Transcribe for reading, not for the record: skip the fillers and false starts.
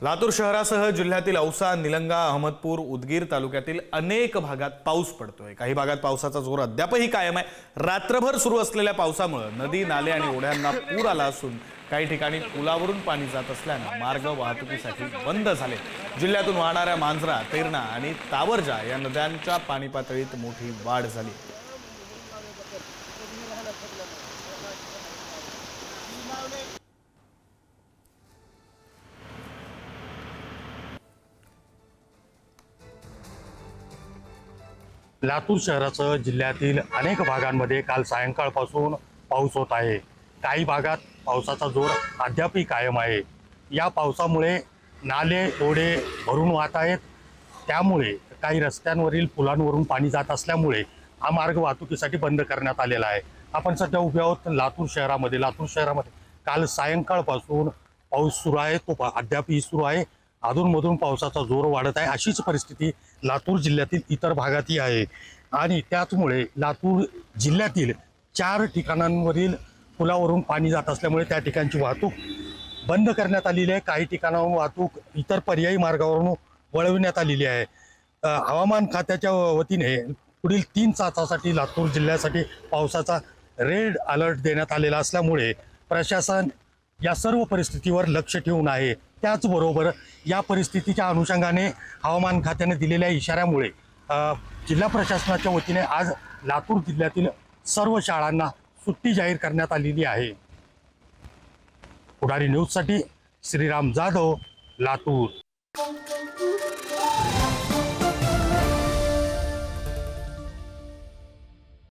लातूर शहरासह जिल्ह्यातील औसा, निलंगा, अहमदपूर, उदगीर तालुक्यातील अनेक भागात पाऊस पडतोय। काही भागात पावसाचा जोर अद्यापही कायम आहे। रात्रभर सुरू असलेल्या पावसामुळे नदी, नाले आणि ओढ्यांना पूर आला असून काही ठिकाणी पुलावरून पाणी जात असल्याने मार्ग वाहतुकीसाठी बंद झाले। जिल्ह्यातून वाहणाऱ्या मांजरा, तेरणा आणि तावरजा या नद्यांच्या पाणी पातळीत मोठी वाढ झाली। लातूर शहरासह जिल्ह्यातील अनेक भागांमध्ये काल सायंकाळपासून पाऊस होत आहे। काही भागात पावसाचा जोर अद्यापही कायम आहे। या पावसामुळे नाले, ओढे भरून वाहत आहेत। त्यामुळे काही रस्त्यांवरील पुलांवरून पाणी जात असल्यामुळे हा मार्ग वाहतुकीसाठी बंद करण्यात आलेला आहे। आपण सध्या उभे आहोत लातूर शहरामध्ये। लातूर शहरामध्ये काल सायंकाळपासून पाऊस सुरू आहे, तो अद्यापही सुरू आहे। अधूनमधून पावसाचा जोर वाढत आहे। अशीच परिस्थिती लातूर जिल्ह्यातील इतर भागातही आहे आणि त्याचमुळे लातूर जिल्ह्यातील 4 ठिकाणांवरील पुलावरून पाणी जात असल्यामुळे त्या ठिकाणची वाहतूक बंद करण्यात आलेली आहे। काही ठिकाणावरून वाहतूक इतर पर्यायी मार्गावरून वळविण्यात आलेली आहे। हवामान खात्याच्या वतीने पुढील 3 तासासाठी लातूर जिल्ह्यासाठी पावसाचा रेड अलर्ट देण्यात आलेला असल्यामुळे प्रशासन या सर्व परिस्थितीवर लक्ष ठेवून आहे। त्याचबरोबर या परिस्थितीच्या अनुषंगाने हवामान खात्याने दिलेल्या इशाऱ्यामुळे जिल्हा प्रशासनाच्या वतीने आज लातूर जिल्ह्यातील सर्व शाळांना सुट्टी जाहीर करण्यात आलेली आहे। पुढारी न्यूजसाठी श्रीराम जाधव, लातूर।